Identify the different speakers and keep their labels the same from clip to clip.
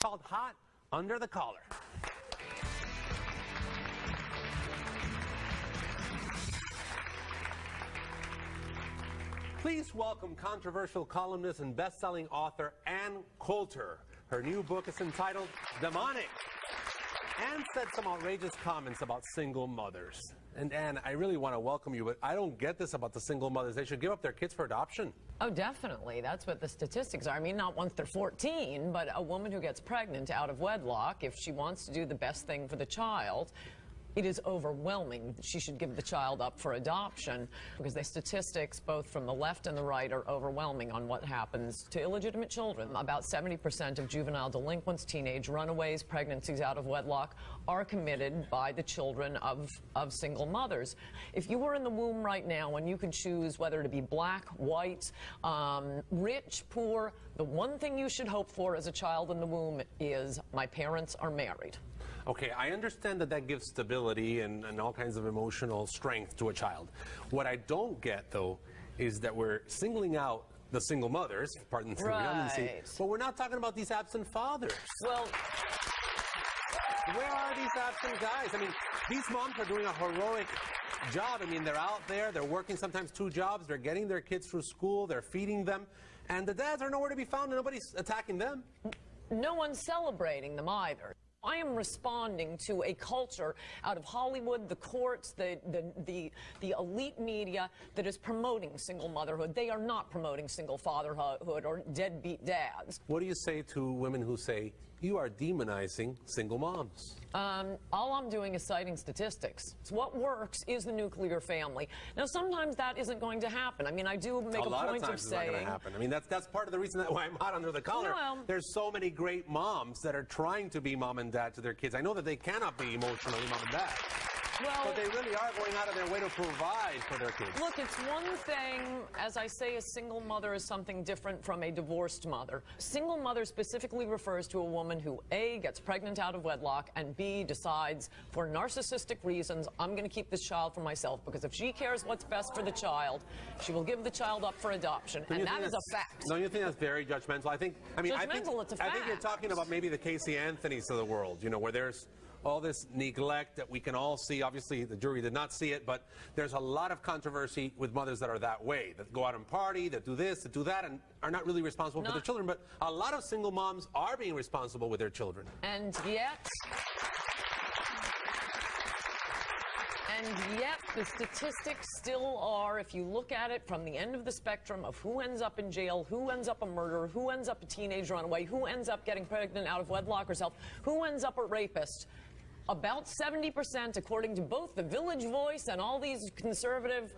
Speaker 1: Called Hot Under the Collar. Please welcome controversial columnist and best-selling author Ann Coulter. Her new book is entitled Demonic. Ann said some outrageous comments about single mothers. And Ann, I really want to welcome you, but I don't get this about the single mothers. They should give up their kids for adoption.
Speaker 2: Oh, definitely. That's what the statistics are. I mean, not once they're 14, but a woman who gets pregnant out of wedlock, if she wants to do the best thing for the child, it is overwhelming. She should give the child up for adoption because the statistics, both from the left and the right, are overwhelming on what happens to illegitimate children. About 70% of juvenile delinquents, teenage runaways, pregnancies out of wedlock are committed by the children of single mothers. If you were in the womb right now and you could choose whether to be black, white, rich, poor, the one thing you should hope for as a child in the womb is my parents are married.
Speaker 1: Okay, I understand that that gives stability and all kinds of emotional strength to a child. What I don't get, though, is that we're singling out the single mothers, pardon the redundancy, but we're not talking about these absent fathers.
Speaker 2: Well,
Speaker 1: where are these absent guys? I mean, these moms are doing a heroic job. I mean, they're out there, they're working sometimes 2 jobs, they're getting their kids through school, they're feeding them, and the dads are nowhere to be found and nobody's attacking them.
Speaker 2: No one's celebrating them either. I am responding to a culture out of Hollywood, the courts, the elite media that is promoting single motherhood. They are not promoting single fatherhood or deadbeat dads.
Speaker 1: What do you say to women who say, you are demonizing single moms?
Speaker 2: All I'm doing is citing statistics. So what works is the nuclear family. Now, sometimes that isn't going to happen. I mean, I do make a point of saying...
Speaker 1: A lot of times it's not going to happen. I mean, that's part of the reason why I'm hot under the collar.
Speaker 2: Well,
Speaker 1: there's so many great moms that are trying to be mom and dad to their kids. I know that they cannot be emotionally mom and dad.
Speaker 2: Well,
Speaker 1: but they really are going out of their way to provide for their kids.
Speaker 2: Look, it's one thing, as I say, a single mother is something different from a divorced mother. Single mother specifically refers to a woman who, A, gets pregnant out of wedlock, and B, decides, for narcissistic reasons, I'm going to keep this child for myself, because if she cares what's best for the child, she will give the child up for adoption, and that is a fact.
Speaker 1: Don't you think that's very judgmental? I think
Speaker 2: it's a fact.
Speaker 1: I think you're talking about maybe the Casey Anthonys of the world, you know, where there's all this neglect that we can all see. Obviously, the jury did not see it, but there's a lot of controversy with mothers that are that way, that go out and party, that do this, that do that, and are not really responsible for their children. But a lot of single moms are being responsible with their children.
Speaker 2: And yet, the statistics still are, if you look at it from the end of the spectrum of who ends up in jail, who ends up a murderer, who ends up a teenage runaway, who ends up getting pregnant out of wedlock herself, who ends up a rapist, about 70%, according to both the Village Voice and all these conservative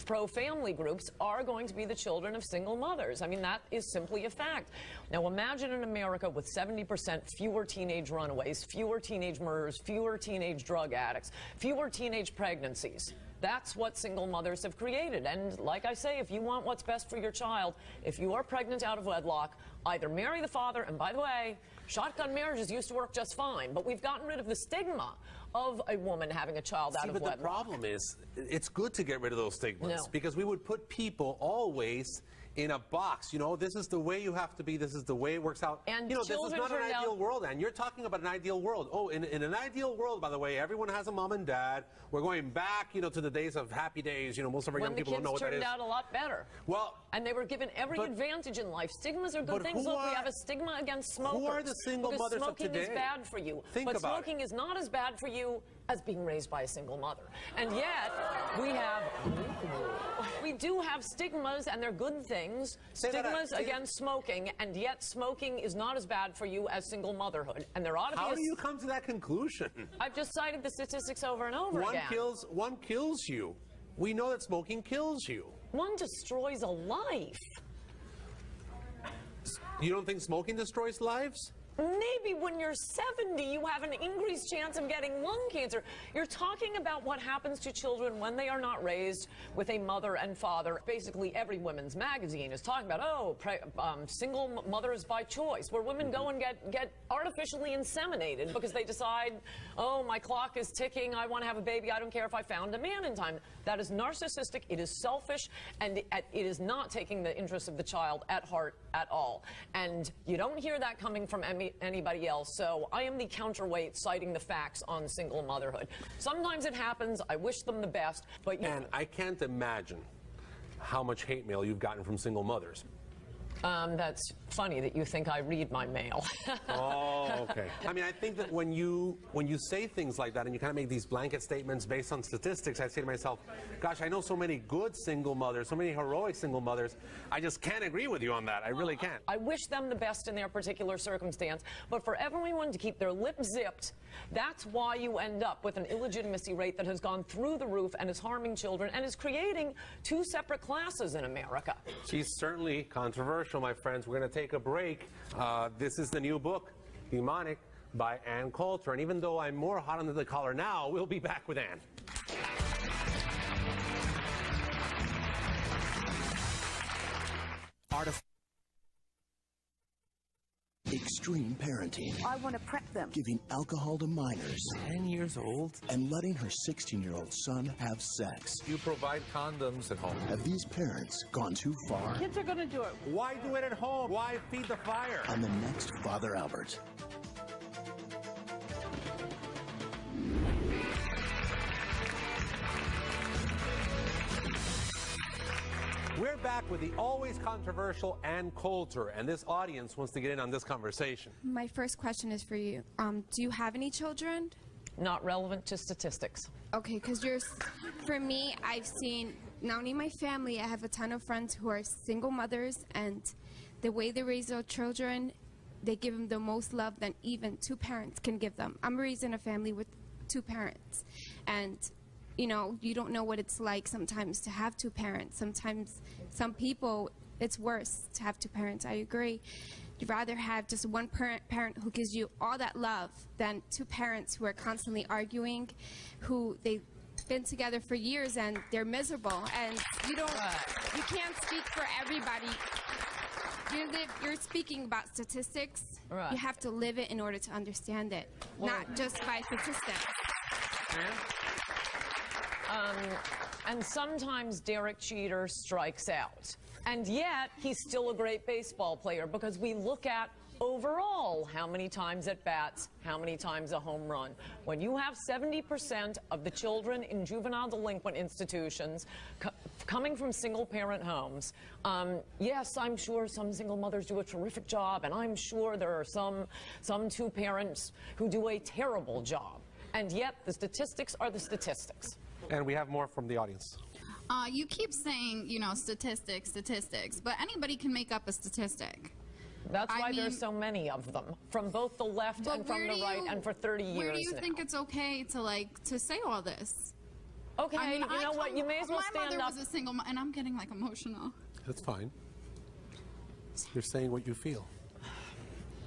Speaker 2: pro-family groups, are going to be the children of single mothers. I mean, that is simply a fact. Now, imagine in America with 70% fewer teenage runaways, fewer teenage murders, fewer teenage drug addicts, fewer teenage pregnancies. That's what single mothers have created. And like I say, if you want what's best for your child, if you are pregnant out of wedlock, either marry the father, and by the way, shotgun marriages used to work just fine, but we've gotten rid of the stigma of a woman having a child out of wedlock.
Speaker 1: But the problem is, it's good to get rid of those stigmas because we would put people always in a box. You know, this is the way you have to be. This is the way it works out.
Speaker 2: And
Speaker 1: you know, this is not an ideal world, and you're talking about an ideal world. Oh, in an ideal world, by the way, everyone has a mom and dad. We're going back, you know, to the days of happy days. You know, most of our young people don't know what that is.
Speaker 2: When the kids turned out a lot better.
Speaker 1: Well,
Speaker 2: and they were given every advantage in life. Stigmas are good things. Look, we have a stigma against smokers.
Speaker 1: Who are the single mothers of today?
Speaker 2: Smoking is bad for you. But smoking is not as bad for you as being raised by a single mother. And yet, we do have stigmas, and they're good things. Stigmas against smoking, and yet smoking is not as bad for you as single motherhood. And there ought to be
Speaker 1: How do you come to that conclusion?
Speaker 2: I've just cited the statistics over and over again.
Speaker 1: One kills you. We know that smoking kills you.
Speaker 2: One destroys a life.
Speaker 1: You don't think smoking destroys lives?
Speaker 2: Maybe when you're 70, you have an increased chance of getting lung cancer. You're talking about what happens to children when they are not raised with a mother and father. Basically, every women's magazine is talking about, single mothers by choice, where women go and get artificially inseminated because they decide, oh, my clock is ticking, I want to have a baby, I don't care if I found a man in time. That is narcissistic, it is selfish, and it is not taking the interests of the child at heart at all. And you don't hear that coming from anybody else, so I am the counterweight citing the facts on single motherhood. Sometimes it happens, I wish them the best, but...
Speaker 1: And I can't imagine how much hate mail you've gotten from single mothers.
Speaker 2: That's funny that you think I read my mail.
Speaker 1: Oh, okay. I mean, I think that when you say things like that and you kind of make these blanket statements based on statistics, I say to myself, gosh, I know so many good single mothers, so many heroic single mothers. I just can't agree with you on that. I really can't.
Speaker 2: I wish them the best in their particular circumstance, but for everyone to keep their lips zipped, that's why you end up with an illegitimacy rate that has gone through the roof and is harming children and is creating two separate classes in America.
Speaker 1: She's certainly controversial, my friends. We're going to take a break. This is the new book, Demonic, by Ann Coulter. And even though I'm more hot under the collar now, we'll be back with Ann.
Speaker 3: Extreme parenting.
Speaker 4: I want to prep them.
Speaker 3: Giving alcohol to minors.
Speaker 5: 10 years old?
Speaker 3: And letting her 16-year-old son have sex.
Speaker 5: You provide condoms at home.
Speaker 3: Have these parents gone too far?
Speaker 4: Kids are going to do it.
Speaker 1: Why do it at home? Why feed the fire?
Speaker 3: On the next Father Albert.
Speaker 1: We're back with the always controversial Ann Coulter, and this audience wants to get in on this conversation.
Speaker 6: My first question is for you. Do you have any children?
Speaker 2: Not relevant to statistics.
Speaker 6: Okay, because for me, I've seen, not only my family, I have a ton of friends who are single mothers, and the way they raise their children, they give them the most love than even two parents can give them. I'm raised in a family with two parents, and you know, you don't know what it's like sometimes to have two parents. Sometimes, some people, it's worse to have two parents. I agree. You'd rather have just one parent who gives you all that love than two parents who are constantly arguing, who they've been together for years and they're miserable. And you can't speak for everybody. You're speaking about statistics.
Speaker 2: Right.
Speaker 6: You have to live it in order to understand it, not just by statistics.
Speaker 2: And sometimes Derek Jeter strikes out. And yet, he's still a great baseball player because we look at overall how many times at bats, how many times a home run. When you have 70% of the children in juvenile delinquent institutions coming from single-parent homes, yes, I'm sure some single mothers do a terrific job, and I'm sure there are some two parents who do a terrible job. And yet, the statistics are the statistics.
Speaker 1: And we have more from the audience.
Speaker 7: You keep saying, you know, statistics, but anybody can make up a statistic.
Speaker 2: That's why there's so many of them, from both the left and from the right, and for 30 years
Speaker 7: Where do you
Speaker 2: now.
Speaker 7: think it's okay to say all this?
Speaker 2: Okay,
Speaker 7: I mean,
Speaker 2: you know what, you may as well stand up.
Speaker 7: My mother was a single mother, and I'm getting, like, emotional.
Speaker 1: That's fine. You're saying what you feel.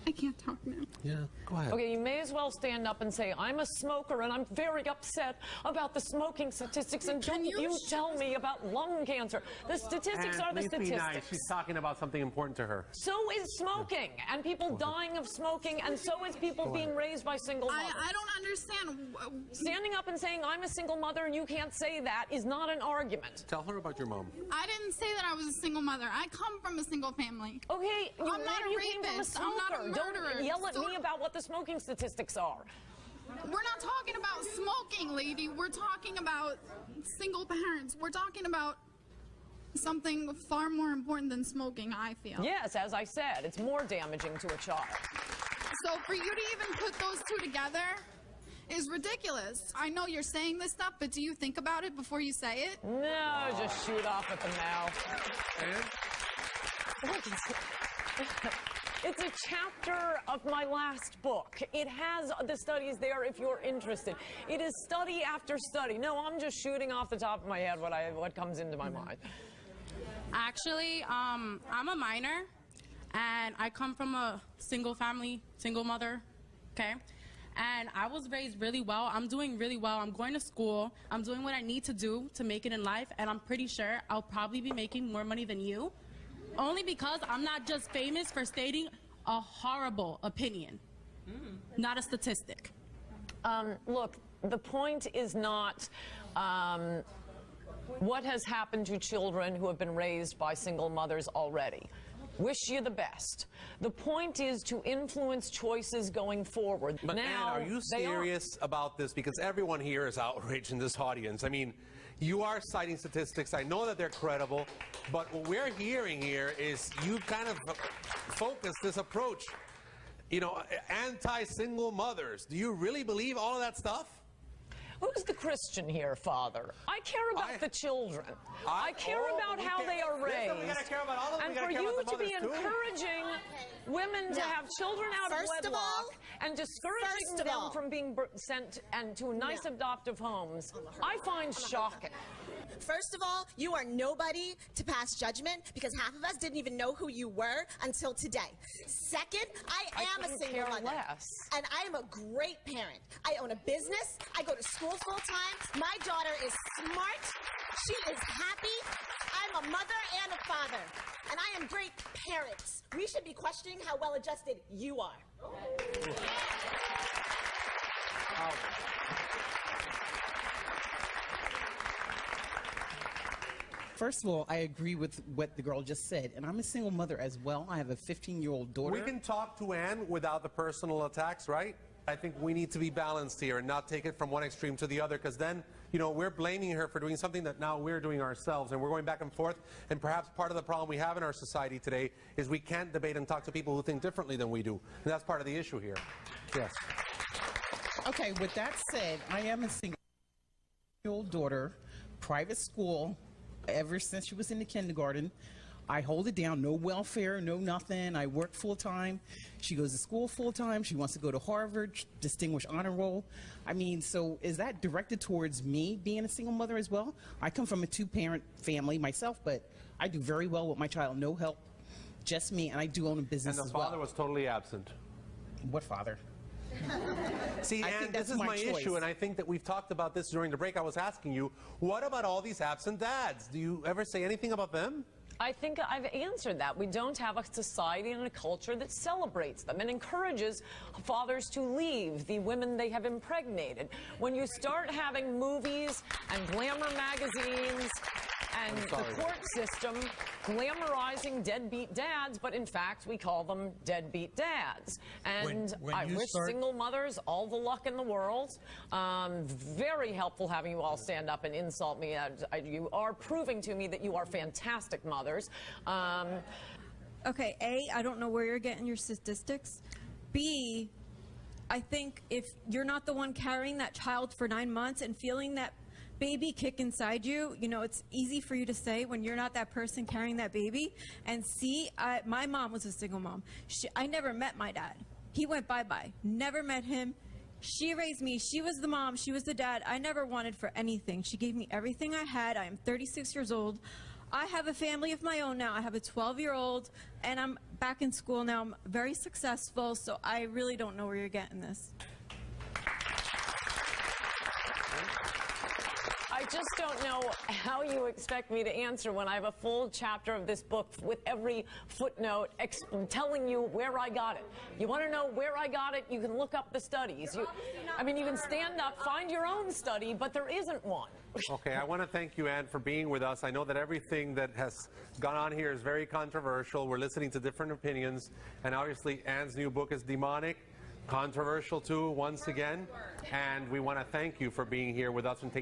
Speaker 7: I can't talk now.
Speaker 1: Yeah, go ahead.
Speaker 2: Okay, you may as well stand up and say, I'm a smoker and I'm very upset about the smoking statistics, and don't you tell me about lung cancer. The statistics are the statistics.
Speaker 1: Be nice. She's talking about something important to her.
Speaker 2: So is smoking, and people dying of smoking, and so is people being raised by single mothers.
Speaker 7: I don't understand.
Speaker 2: Standing up and saying, I'm a single mother and you can't say that is not an argument.
Speaker 1: Tell her about your mom.
Speaker 7: I didn't say that I was a single mother. I come from a single family.
Speaker 2: Okay,
Speaker 7: I'm not a
Speaker 2: came from a
Speaker 7: rapist. I'm not a
Speaker 2: smoker.
Speaker 7: murderer.
Speaker 2: Don't yell at me about what the smoking statistics are.
Speaker 7: We're not talking about smoking, lady. We're talking about single parents. We're talking about something far more important than smoking, I feel.
Speaker 2: Yes, as I said, it's more damaging to a child.
Speaker 7: So for you to even put those two together is ridiculous. I know you're saying this stuff, but do you think about it before you say it?
Speaker 2: No, just shoot off at the mouth. It's a chapter of my last book. It has the studies there if you're interested. It is study after study. No, I'm just shooting off the top of my head what comes into my mind.
Speaker 8: Actually, I'm a minor,
Speaker 4: and I come from a single family, single mother, okay? And I was raised really well. I'm doing really well. I'm going to school. I'm doing what I need to do to make it in life, and I'm pretty sure I'll probably be making more money than you, only because I'm not just famous for stating a horrible opinion, not a statistic.
Speaker 2: Look, the point is not what has happened to children who have been raised by single mothers already. Wish you the best. The point is to influence choices going forward.
Speaker 1: But
Speaker 2: now,
Speaker 1: Ann, are you serious about this? Because everyone here is outraged in this audience. I mean, you are citing statistics. I know that they're credible, but what we're hearing here is you kind of focus this approach, you know, anti-single mothers. Do you really believe all of that stuff?
Speaker 2: Who's the Christian here, Father? I care about the children. I care about how they are raised. And for you to be encouraging women to have children out of wedlock and discouraging them from being sent and to nice adoptive homes, I find shocking.
Speaker 8: First of all, you are nobody to pass judgment because half of us didn't even know who you were until today. Second, I am a single mother. And I am a great parent. I own a business. I go to school full time. My daughter is smart. She is happy. I'm a mother and a father. And I am great parents. We should be questioning how well adjusted you are.
Speaker 9: First of all, I agree with what the girl just said, and I'm a single mother as well. I have a 15-year-old daughter.
Speaker 1: We can talk to Ann without the personal attacks, right? I think we need to be balanced here and not take it from one extreme to the other, because then, you know, we're blaming her for doing something that now we're doing ourselves, and we're going back and forth. And perhaps part of the problem we have in our society today is we can't debate and talk to people who think differently than we do. And that's part of the issue here. Yes.
Speaker 9: Okay, with that said, I am a 15-year-old daughter, private school, ever since she was in the kindergarten. I hold it down, no welfare, no nothing. I work full-time. She goes to school full-time. She wants to go to Harvard, distinguished honor roll. I mean, so is that directed towards me being a single mother as well? I come from a two-parent family myself, but I do very well with my child, no help, just me, and I do own a business as well.
Speaker 1: And the father was totally absent.
Speaker 9: What father?
Speaker 1: See, Ann, this is my issue, and I think that we've talked about this during the break. I was asking you, what about all these absent dads? Do you ever say anything about them?
Speaker 2: I think I've answered that. We don't have a society and a culture that celebrates them and encourages fathers to leave the women they have impregnated. When you start having movies and glamour magazines and the court system glamorizing deadbeat dads, but in fact we call them deadbeat dads. And I wish single mothers all the luck in the world. Very helpful having you all stand up and insult me. You are proving to me that you are fantastic mothers.
Speaker 10: Okay, A, I don't know where you're getting your statistics. B, I think if you're not the one carrying that child for 9 months and feeling that baby kick inside you, you know, it's easy for you to say when you're not that person carrying that baby. And C, my mom was a single mom. I never met my dad. He went bye-bye. Never met him. She raised me. She was the mom. She was the dad. I never wanted for anything. She gave me everything I had. I am 36 years old. I have a family of my own now. I have a 12-year-old, and I'm back in school now. I'm very successful, so I really don't know where you're getting this.
Speaker 2: I just don't know how you expect me to answer when I have a full chapter of this book with every footnote telling you where I got it. You want to know where I got it? You can look up the studies. I mean, you can stand up, find your own study, but there isn't one.
Speaker 1: Okay, I want to thank you, Ann, for being with us. I know that everything that has gone on here is very controversial. We're listening to different opinions, and obviously Ann's new book is demonic, controversial too, once again, and we want to thank you for being here with us and taking